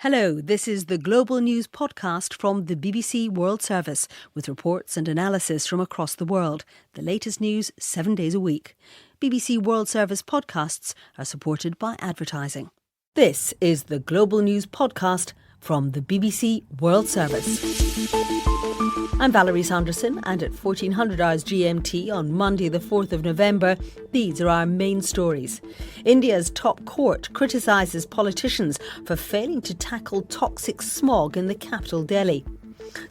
Hello, this is the Global News Podcast from the BBC World Service, with reports and analysis from across the world. The latest news 7 days a week. BBC World Service podcasts are supported by advertising. This is the Global News Podcast from the BBC World Service. I'm Valerie Sanderson, and at 1400 hours GMT on Monday the 4th of November, these are our main stories. India's top court criticises politicians for failing to tackle toxic smog in the capital Delhi.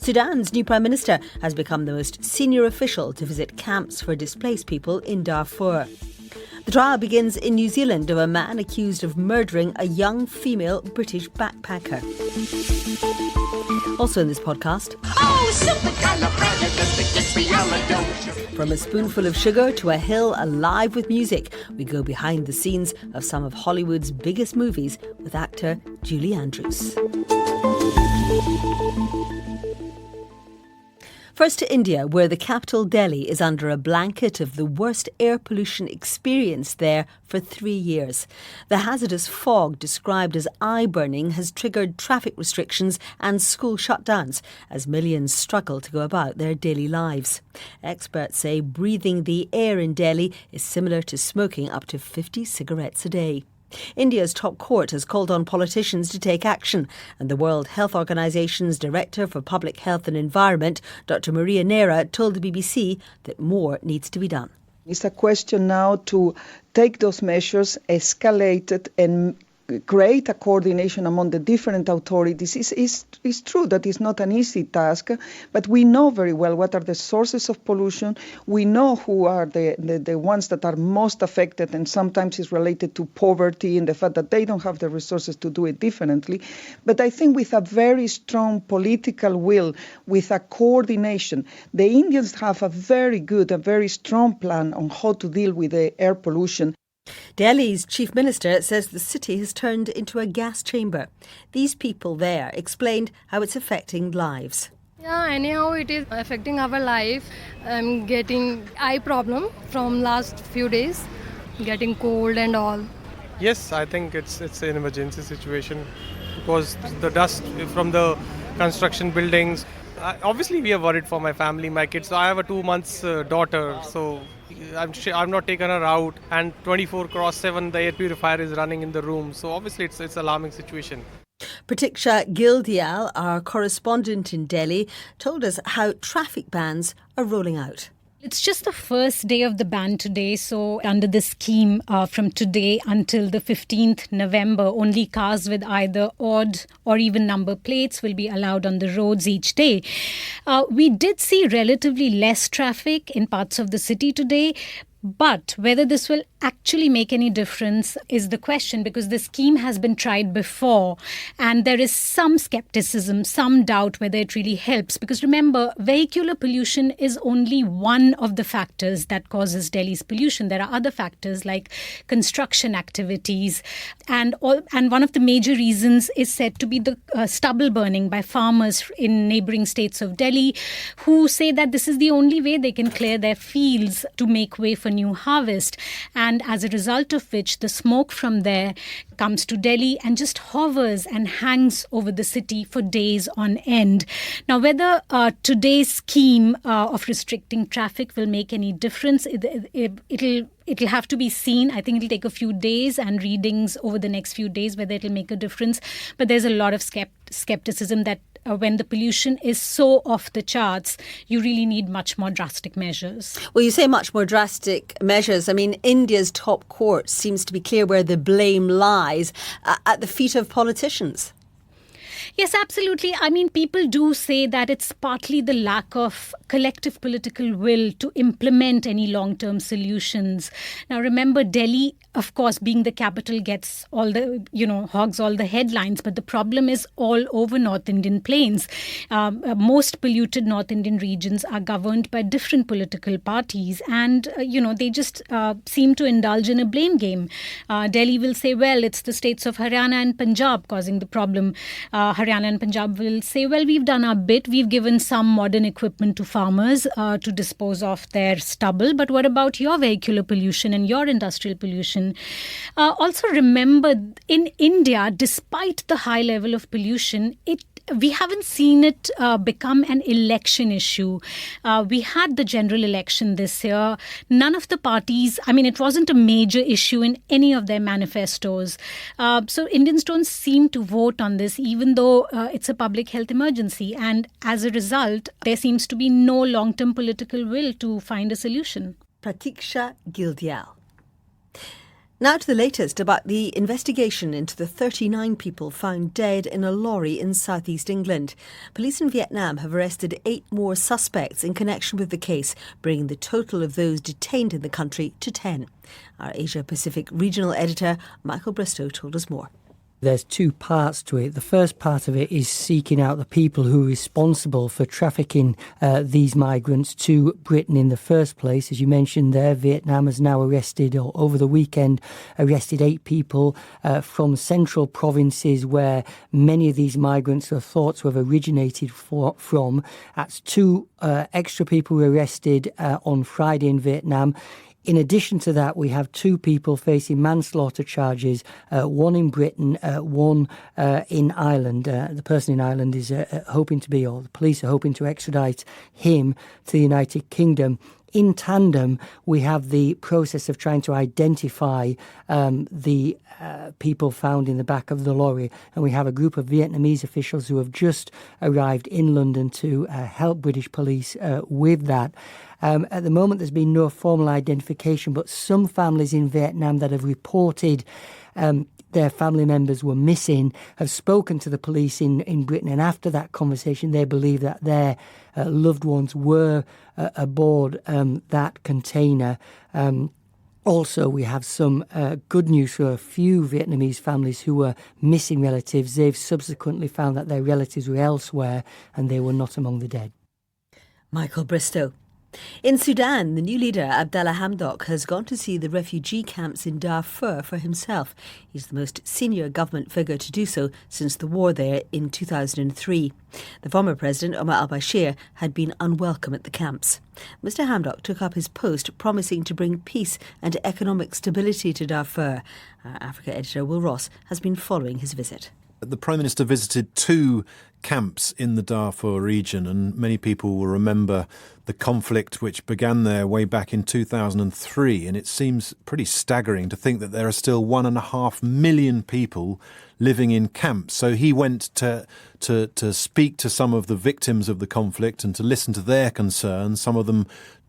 Sudan's new Prime Minister has become the most senior official to visit camps for displaced people in Darfur. The trial begins in New Zealand of a man accused of murdering a young female British backpacker. Also in this podcast, from a spoonful of sugar to a hill alive with music, we go behind the scenes of some of Hollywood's biggest movies with actor Julie Andrews. First to India, where the capital Delhi is under a blanket of the worst air pollution experienced there for 3 years. The hazardous fog, described as eye-burning, has triggered traffic restrictions and school shutdowns as millions struggle to go about their daily lives. Experts say breathing the air in Delhi is similar to smoking up to 50 cigarettes a day. India's top court has called on politicians to take action, and the World Health Organization's Director for Public Health and Environment, Dr. Maria Neira, told the BBC that more needs to be done. It's a question now to take those measures, escalate it, and create a coordination among the different authorities. It's true that it's not an easy task, but we know very well what are the sources of pollution. We know who are the ones that are most affected, and sometimes it's related to poverty and the fact that they don't have the resources to do it differently. But I think with a very strong political will, with a coordination, the Indians have a very strong plan on how to deal with the air pollution. Delhi's Chief Minister says the city has turned into a gas chamber. These people there explained how it's affecting lives. Yeah, anyhow it is affecting our life. I'm getting eye problem from last few days, getting cold and all. Yes, I think it's an emergency situation because the dust from the construction buildings. Obviously, we are worried for my family, my kids. So I have a 2 months daughter, so I'm not taken her out, and 24/7 the air purifier is running in the room. So obviously it's an alarming situation. Pratiksha Gildial, our correspondent in Delhi, told us how traffic bans are rolling out. It's just the first day of the ban today. So under the scheme from today until the 15th November, only cars with either odd or even number plates will be allowed on the roads each day. We did see relatively less traffic in parts of the city today. But whether this will actually make any difference is the question, because the scheme has been tried before and there is some skepticism, some doubt whether it really helps. Because remember, vehicular pollution is only one of the factors that causes Delhi's pollution. There are other factors like construction activities, and one of the major reasons is said to be the stubble burning by farmers in neighbouring states of Delhi, who say that this is the only way they can clear their fields to make way for new harvest, and as a result of which the smoke from there comes to Delhi and just hovers and hangs over the city for days on end. Now, whether today's scheme of restricting traffic will make any difference, it'll have to be seen. I think it'll take a few days and readings over the next few days whether it'll make a difference. But there's a lot of skepticism that when the pollution is so off the charts, you really need much more drastic measures. Well, you say much more drastic measures. I mean, India's top court seems to be clear where the blame lies, at the feet of politicians. Yes, absolutely. I mean, people do say that it's partly the lack of collective political will to implement any long-term solutions. Now, remember, Delhi, of course, being the capital, gets all the, hogs all the headlines. But the problem is all over North Indian plains. Most polluted North Indian regions are governed by different political parties. And, they just seem to indulge in a blame game. Delhi will say, well, it's the states of Haryana and Punjab causing the problem. Haryana and Punjab will say, well, we've done our bit. We've given some modern equipment to farmers to dispose of their stubble. But what about your vehicular pollution and your industrial pollution? Also remember, in India, despite the high level of pollution, we haven't seen it become an election issue. We had the general election this year. None of the parties, it wasn't a major issue in any of their manifestos. So Indians don't seem to vote on this, even though it's a public health emergency. And as a result, there seems to be no long-term political will to find a solution. Pratiksha Gildial. Now to the latest about the investigation into the 39 people found dead in a lorry in southeast England. Police in Vietnam have arrested 8 more suspects in connection with the case, bringing the total of those detained in the country to 10. Our Asia Pacific regional editor, Michael Bristow, told us more. There's 2 parts to it. The first part of it is seeking out the people who are responsible for trafficking these migrants to Britain in the first place. As you mentioned there, Vietnam has now arrested, or over the weekend, arrested 8 people from central provinces where many of these migrants are thought to have originated from. That's 2 extra people were arrested on Friday in Vietnam. In addition to that, we have 2 people facing manslaughter charges, one in Britain, one in Ireland. The person in Ireland is the police are hoping to extradite him to the United Kingdom. In tandem, we have the process of trying to identify the people found in the back of the lorry. And we have a group of Vietnamese officials who have just arrived in London to help British police with that. At the moment, there's been no formal identification, but some families in Vietnam that have reported their family members were missing have spoken to the police in Britain. And after that conversation, they believe that their loved ones were aboard that container. Also, we have some good news for a few Vietnamese families who were missing relatives. They've subsequently found that their relatives were elsewhere and they were not among the dead. Michael Bristow. In Sudan, the new leader, Abdallah Hamdok, has gone to see the refugee camps in Darfur for himself. He's the most senior government figure to do so since the war there in 2003. The former president, Omar al-Bashir, had been unwelcome at the camps. Mr Hamdok took up his post, promising to bring peace and economic stability to Darfur. Our Africa editor, Will Ross, has been following his visit. The Prime Minister visited 2 camps in the Darfur region, and many people will remember the conflict which began there way back in 2003, and it seems pretty staggering to think that there are still 1.5 million people living in camps. So he went to speak to some of the victims of the conflict and to listen to their concerns. Some of them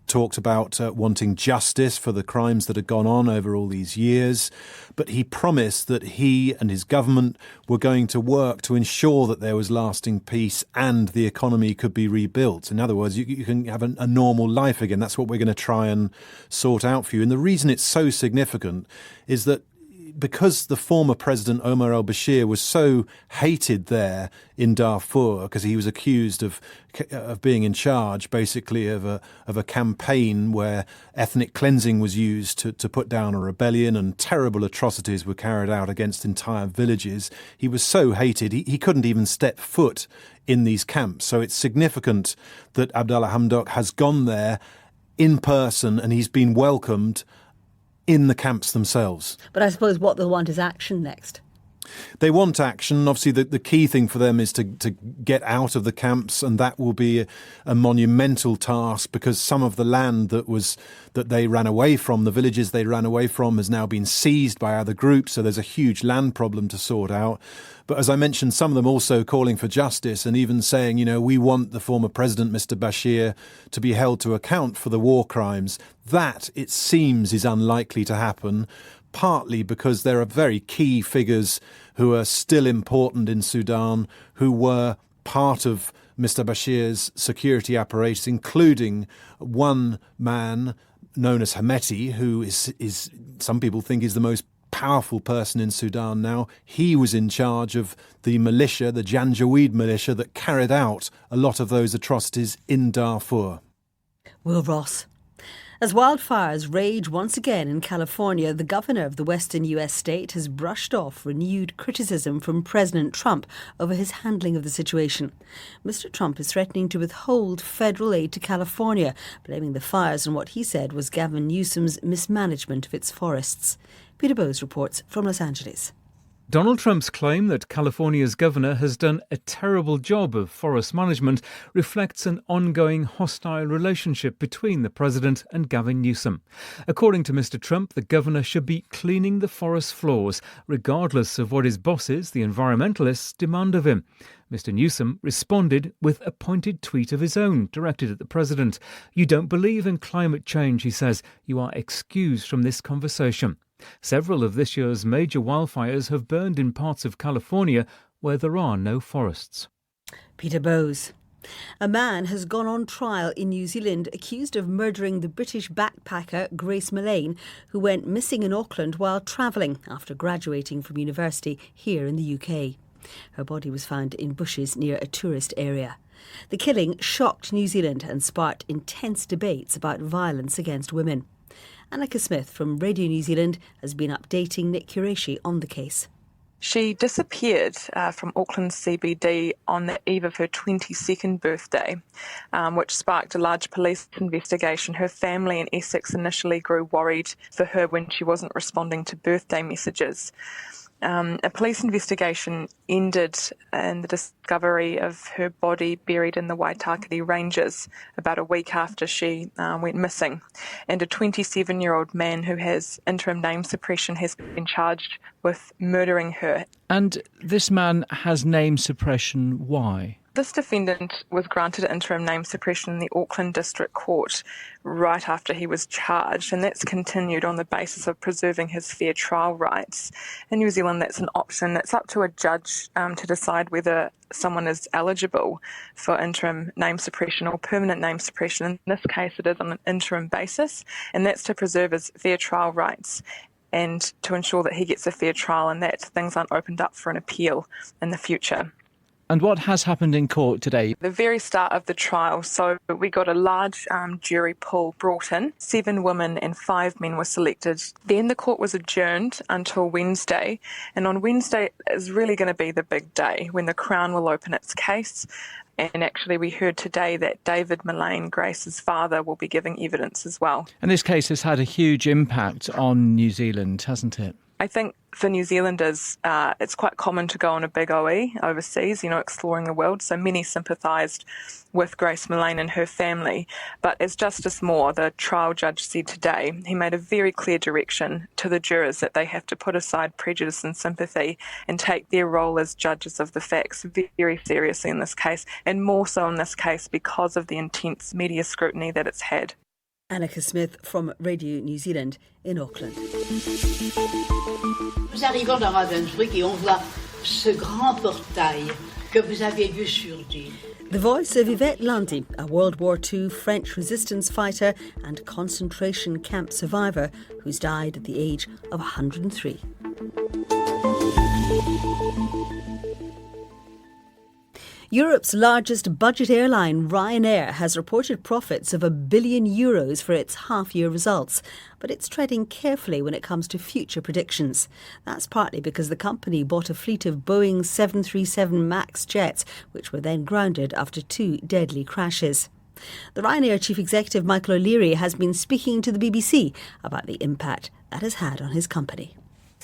talked about wanting justice for the crimes that had gone on over all these years. But he promised that he and his government were going to work to ensure that there was lasting peace and the economy could be rebuilt. In other words, you can have a normal life again. That's what we're going to try and sort out for you. And the reason it's so significant is that because the former president Omar al-Bashir was so hated there in Darfur because he was accused of being in charge, basically of a campaign where ethnic cleansing was used to put down a rebellion and terrible atrocities were carried out against entire villages. He was so hated he couldn't even step foot in these camps. So it's significant that Abdallah Hamdok has gone there in person and he's been welcomed in the camps themselves. But I suppose what they'll want is action next. They want action. Obviously, the key thing for them is to get out of the camps, and that will be a monumental task because some of the land that they ran away from, the villages they ran away from, has now been seized by other groups. So there's a huge land problem to sort out. But as I mentioned, some of them also calling for justice and even saying, we want the former president, Mr. Bashir, to be held to account for the war crimes. That, it seems, is unlikely to happen, partly because there are very key figures who are still important in Sudan, who were part of Mr. Bashir's security apparatus, including one man known as Hemeti, who is some people think is the most powerful person in Sudan now. He was in charge of the militia, the Janjaweed militia, that carried out a lot of those atrocities in Darfur. Will Ross. As wildfires rage once again in California, the governor of the western US state has brushed off renewed criticism from President Trump over his handling of the situation. Mr. Trump is threatening to withhold federal aid to California, blaming the fires on what he said was Gavin Newsom's mismanagement of its forests. Peter Bowes reports from Los Angeles. Donald Trump's claim that California's governor has done a terrible job of forest management reflects an ongoing hostile relationship between the president and Gavin Newsom. According to Mr. Trump, the governor should be cleaning the forest floors, regardless of what his bosses, the environmentalists, demand of him. Mr. Newsom responded with a pointed tweet of his own directed at the president. "You don't believe in climate change," he says. "You are excused from this conversation." Several of this year's major wildfires have burned in parts of California where there are no forests. Peter Bowes. A man has gone on trial in New Zealand accused of murdering the British backpacker Grace Millane, who went missing in Auckland while travelling after graduating from university here in the UK. Her body was found in bushes near a tourist area. The killing shocked New Zealand and sparked intense debates about violence against women. Annika Smith from Radio New Zealand has been updating Nick Qureshi on the case. She disappeared from Auckland CBD on the eve of her 22nd birthday, which sparked a large police investigation. Her family in Essex initially grew worried for her when she wasn't responding to birthday messages. A police investigation ended in the discovery of her body buried in the Waitakere Ranges about a week after she went missing. And a 27-year-old man who has interim name suppression has been charged with murdering her. And this man has name suppression. Why? This defendant was granted interim name suppression in the Auckland District Court right after he was charged, and that's continued on the basis of preserving his fair trial rights. In New Zealand, that's an option. It's up to a judge to decide whether someone is eligible for interim name suppression or permanent name suppression. In this case, it is on an interim basis, and that's to preserve his fair trial rights and to ensure that he gets a fair trial and that things aren't opened up for an appeal in the future. And what has happened in court today? The very start of the trial, so we got a large jury pool brought in. 7 women and 5 men were selected. Then the court was adjourned until Wednesday. And on Wednesday is really going to be the big day when the Crown will open its case. And actually we heard today that David Millane, Grace's father, will be giving evidence as well. And this case has had a huge impact on New Zealand, hasn't it? I think for New Zealanders, it's quite common to go on a big OE overseas, exploring the world. So many sympathised with Grace Millane and her family. But as Justice Moore, the trial judge, said today, he made a very clear direction to the jurors that they have to put aside prejudice and sympathy and take their role as judges of the facts very seriously in this case, and more so in this case because of the intense media scrutiny that it's had. Annika Smith from Radio New Zealand in Auckland. Nous arrivons dans Ravensbrück et on voit ce grand portail que vous avez vu sur l'île. The voice of Yvette Lundy, a World War II French resistance fighter and concentration camp survivor who's died at the age of 103. Europe's largest budget airline, Ryanair, has reported profits of €1 billion for its half-year results, but it's treading carefully when it comes to future predictions. That's partly because the company bought a fleet of Boeing 737 MAX jets, which were then grounded after 2 deadly crashes. The Ryanair chief executive, Michael O'Leary, has been speaking to the BBC about the impact that has had on his company.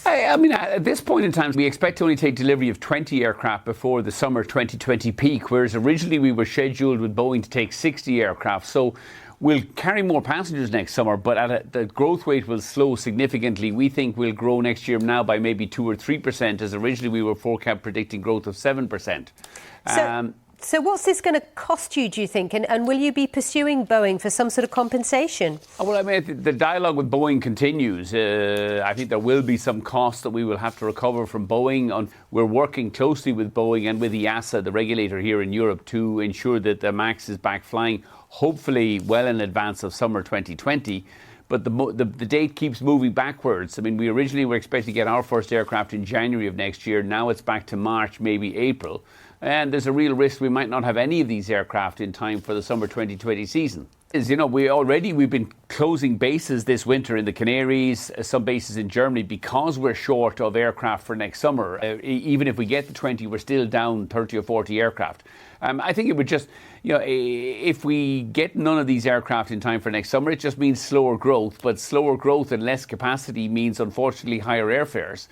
I mean, at this point in time, we expect to only take delivery of 20 aircraft before the summer 2020 peak, whereas originally we were scheduled with Boeing to take 60 aircraft. So we'll carry more passengers next summer, but the growth rate will slow significantly. We think we'll grow next year now by maybe 2 or 3%, as originally we were forecast predicting growth of 7%. So what's this going to cost you, do you think? And will you be pursuing Boeing for some sort of compensation? Well, I mean, the dialogue with Boeing continues. I think there will be some costs that we will have to recover from Boeing. We're working closely with Boeing and with EASA, the regulator here in Europe, to ensure that the MAX is back flying, hopefully well in advance of summer 2020. But the date keeps moving backwards. I mean, we originally were expecting to get our first aircraft in January of next year. Now it's back to March, maybe April. And there's a real risk we might not have any of these aircraft in time for the summer 2020 season. We've been closing bases this winter in the Canaries, some bases in Germany, because we're short of aircraft for next summer. Even if we get the 20, we're still down 30 or 40 aircraft. I think it would just, if we get none of these aircraft in time for next summer, it just means slower growth. But slower growth and less capacity means, unfortunately, higher airfares.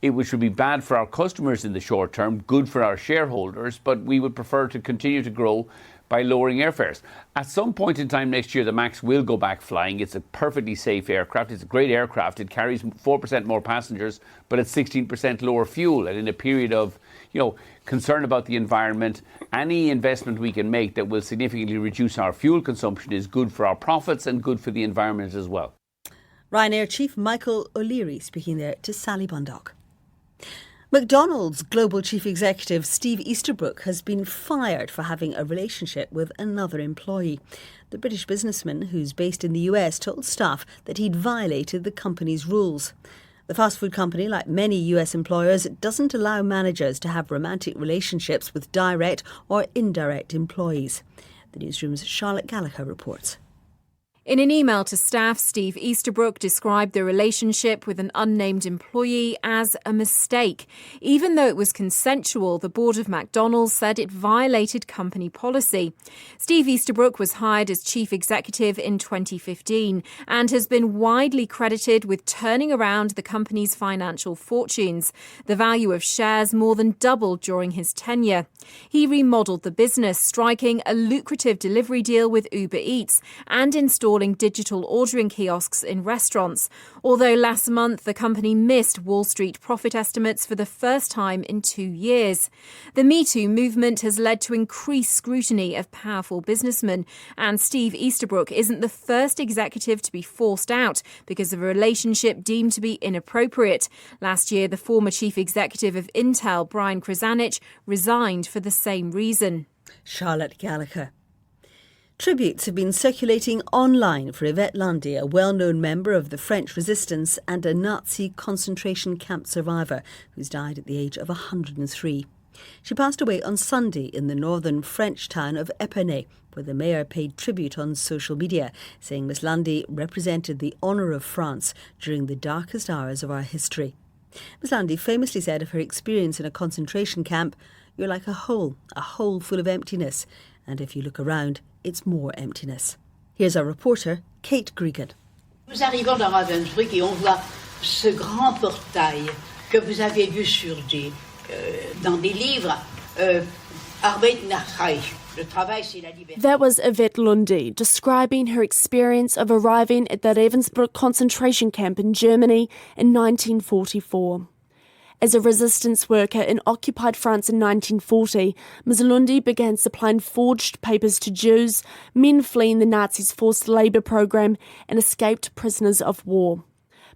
Which would be bad for our customers in the short term, good for our shareholders, but we would prefer to continue to grow by lowering airfares. At some point in time next year, the MAX will go back flying. It's a perfectly safe aircraft. It's a great aircraft. It carries 4% more passengers, but it's 16% lower fuel. And in a period of, concern about the environment, any investment we can make that will significantly reduce our fuel consumption is good for our profits and good for the environment as well. Ryanair Chief Michael O'Leary speaking there to Sally Bundock. McDonald's global chief executive Steve Easterbrook has been fired for having a relationship with another employee. The British businessman, who's based in the US, told staff that he'd violated the company's rules. The fast food company, like many US employers, doesn't allow managers to have romantic relationships with direct or indirect employees. The newsroom's Charlotte Gallagher reports. In an email to staff, Steve Easterbrook described the relationship with an unnamed employee as a mistake. Even though it was consensual, the board of McDonald's said it violated company policy. Steve Easterbrook was hired as chief executive in 2015 and has been widely credited with turning around the company's financial fortunes. The value of shares more than doubled during his tenure. He remodelled the business, striking a lucrative delivery deal with Uber Eats and installing digital ordering kiosks in restaurants. Although last month the company missed Wall Street profit estimates for the first time in 2 years. The Me Too movement has led to increased scrutiny of powerful businessmen, and Steve Easterbrook isn't the first executive to be forced out because of a relationship deemed to be inappropriate. Last year, the former chief executive of Intel, Brian Krzanich, resigned for the same reason. Charlotte Gallagher. Tributes have been circulating online for Yvette Lundy, a well-known member of the French resistance and a Nazi concentration camp survivor who's died at the age of 103. She passed away on Sunday in the northern French town of Epernay, where the mayor paid tribute on social media, saying Miss Lundy represented the honour of France during the darkest hours of our history. Miss Lundy famously said of her experience in a concentration camp, "You're like a hole full of emptiness. And if you look around, it's more emptiness." Here's our reporter, Kate Gregan. Nous arrivons dans Ravensbrück et on voit ce grand portail que vous avez vu sur dans des livres. Arbeit nach Reich. That was Yvette Lundy describing her experience of arriving at the Ravensbrück concentration camp in Germany in 1944. As a resistance worker in occupied France in 1940, Ms. Lundy began supplying forged papers to Jews, men fleeing the Nazis' forced labour programme and escaped prisoners of war.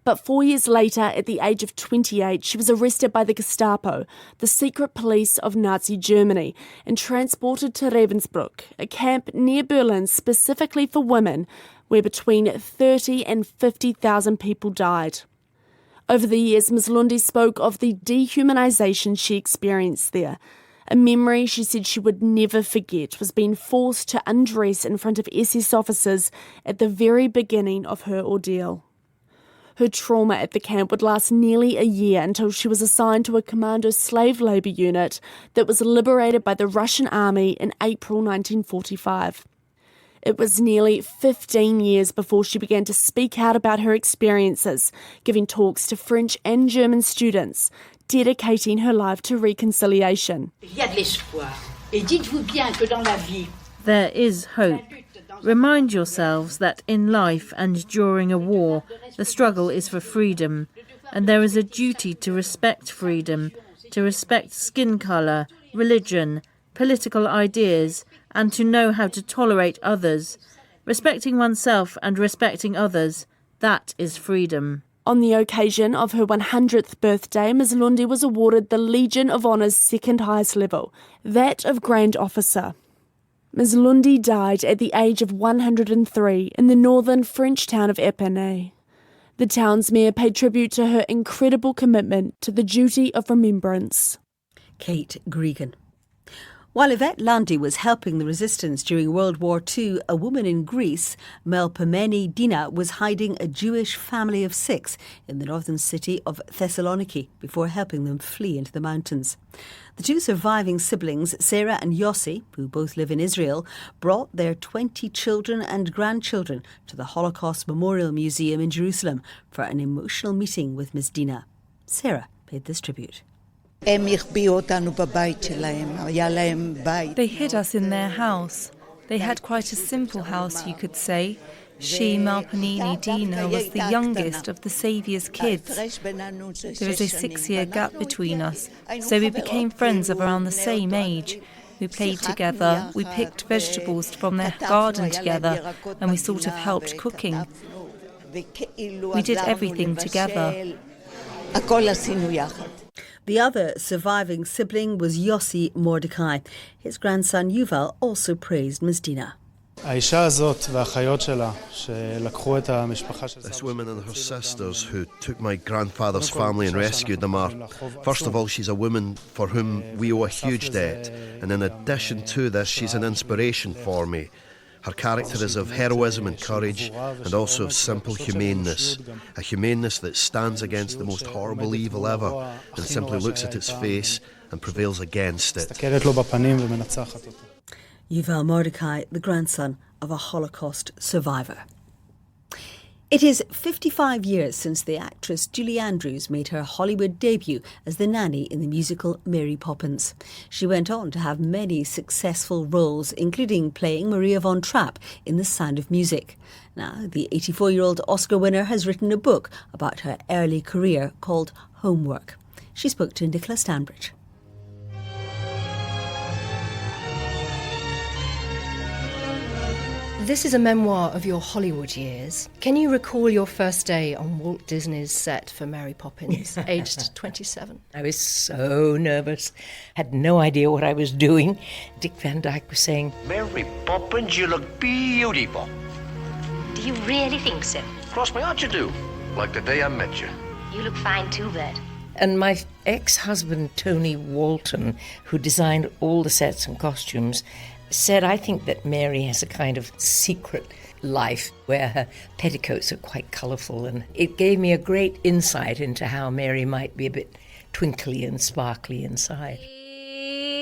But 4 years later, at the age of 28, she was arrested by the Gestapo, the secret police of Nazi Germany, and transported to Ravensbrück, a camp near Berlin specifically for women, where between 30 and 50,000 people died. Over the years, Ms. Lundy spoke of the dehumanisation she experienced there. A memory she said she would never forget was being forced to undress in front of SS officers at the very beginning of her ordeal. Her trauma at the camp would last nearly a year until she was assigned to a commando slave labour unit that was liberated by the Russian army in April 1945. It was nearly 15 years before she began to speak out about her experiences, giving talks to French and German students, dedicating her life to reconciliation. There is hope. Remind yourselves that in life and during a war, the struggle is for freedom, and there is a duty to respect freedom, to respect skin colour, religion, political ideas, and to know how to tolerate others. Respecting oneself and respecting others, that is freedom. On the occasion of her 100th birthday, Ms. Lundy was awarded the Legion of Honour's second highest level, that of Grand Officer. Ms. Lundy died at the age of 103 in the northern French town of Epernay. The town's mayor paid tribute to her incredible commitment to the duty of remembrance. Kate Gregan. While Yvette Lundy was helping the resistance during World War II, a woman in Greece, Melpomene Dina, was hiding a Jewish family of 6 in the northern city of Thessaloniki before helping them flee into the mountains. The 2 surviving siblings, Sarah and Yossi, who both live in Israel, brought their 20 children and grandchildren to the Holocaust Memorial Museum in Jerusalem for an emotional meeting with Ms. Dina. Sarah paid this tribute. They hid us in their house. They had quite a simple house, you could say. She, Melpomene Dina, was the youngest of the Saviour's kids. There is a 6-year gap between us, so we became friends of around the same age. We played together, we picked vegetables from their garden together, and we sort of helped cooking. We did everything together. The other surviving sibling was Yossi Mordecai. His grandson Yuval also praised Ms. Dina. This woman and her sisters who took my grandfather's family and rescued them are, first of all, she's a woman for whom we owe a huge debt, and in addition to this, she's an inspiration for me. Her character is of heroism and courage, and also of simple humaneness, a humaneness that stands against the most horrible evil ever and simply looks at its face and prevails against it. Yuval Mordecai, the grandson of a Holocaust survivor. It is 55 years since the actress Julie Andrews made her Hollywood debut as the nanny in the musical Mary Poppins. She went on to have many successful roles, including playing Maria von Trapp in The Sound of Music. Now, the 84-year-old Oscar winner has written a book about her early career called Homework. She spoke to Nicola Stanbridge. This is a memoir of your Hollywood years. Can you recall your first day on Walt Disney's set for Mary Poppins, aged 27? I was so nervous, had no idea what I was doing. Dick Van Dyke was saying, "Mary Poppins, you look beautiful." Do you really think so? Cross my heart you do, like the day I met you. You look fine too, Bert. and my ex-husband, Tony Walton, who designed all the sets and costumes, said, I think that Mary has a kind of secret life where her petticoats are quite colourful, and it gave me a great insight into how Mary might be a bit twinkly and sparkly inside.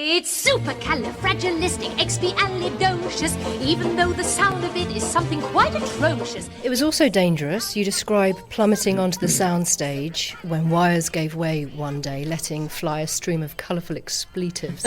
It's supercalifragilisticexpialidocious, even though the sound of it is something quite atrocious. It was also dangerous. You describe plummeting onto the soundstage when wires gave way one day, letting fly a stream of colourful expletives.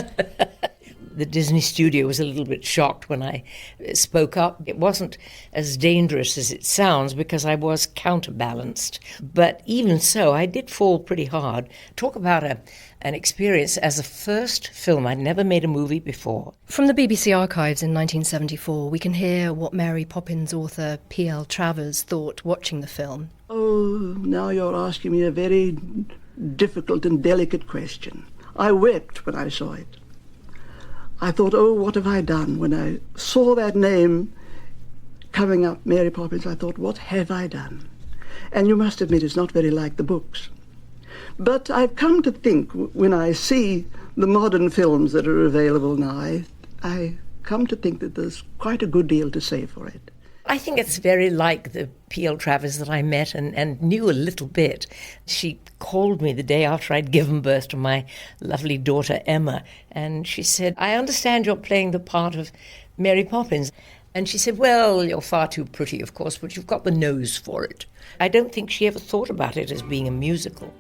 The Disney studio was a little bit shocked when I spoke up. It wasn't as dangerous as it sounds because I was counterbalanced. But even so, I did fall pretty hard. Talk about an experience as a first film. I'd never made a movie before. From the BBC archives in 1974, we can hear what Mary Poppins author P.L. Travers thought watching the film. Oh, now you're asking me a very difficult and delicate question. I wept when I saw it. I thought, oh, what have I done? When I saw that name coming up, Mary Poppins, I thought, what have I done? And you must admit it's not very like the books. But I've come to think, when I see the modern films that are available now, I come to think that there's quite a good deal to say for it. I think it's very like the P.L. Travers that I met and knew a little bit. She called me the day after I'd given birth to my lovely daughter Emma, and she said, I understand you're playing the part of Mary Poppins. And she said, well, you're far too pretty, of course, but you've got the nose for it. I don't think she ever thought about it as being a musical.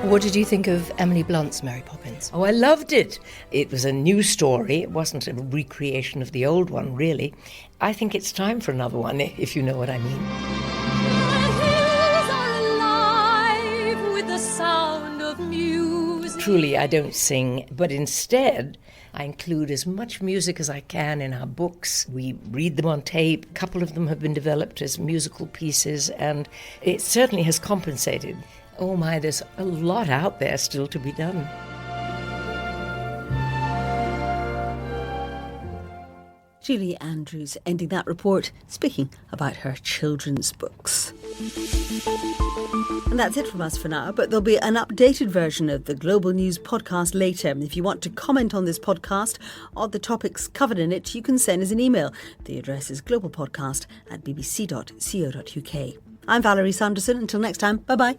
What did you think of Emily Blunt's Mary Poppins? Oh, I loved it. It was a new story. It wasn't a recreation of the old one, really. I think it's time for another one, if you know what I mean. The hills are alive with the sound of music. Truly, I don't sing, but instead I include as much music as I can in our books. We read them on tape. A couple of them have been developed as musical pieces, and it certainly has compensated. Oh my, there's a lot out there still to be done. Julie Andrews ending that report, speaking about her children's books. And that's it from us for now, but there'll be an updated version of the Global News podcast later. If you want to comment on this podcast or the topics covered in it, you can send us an email. The address is globalpodcast@bbc.co.uk. I'm Valerie Sanderson. Until next time, bye-bye.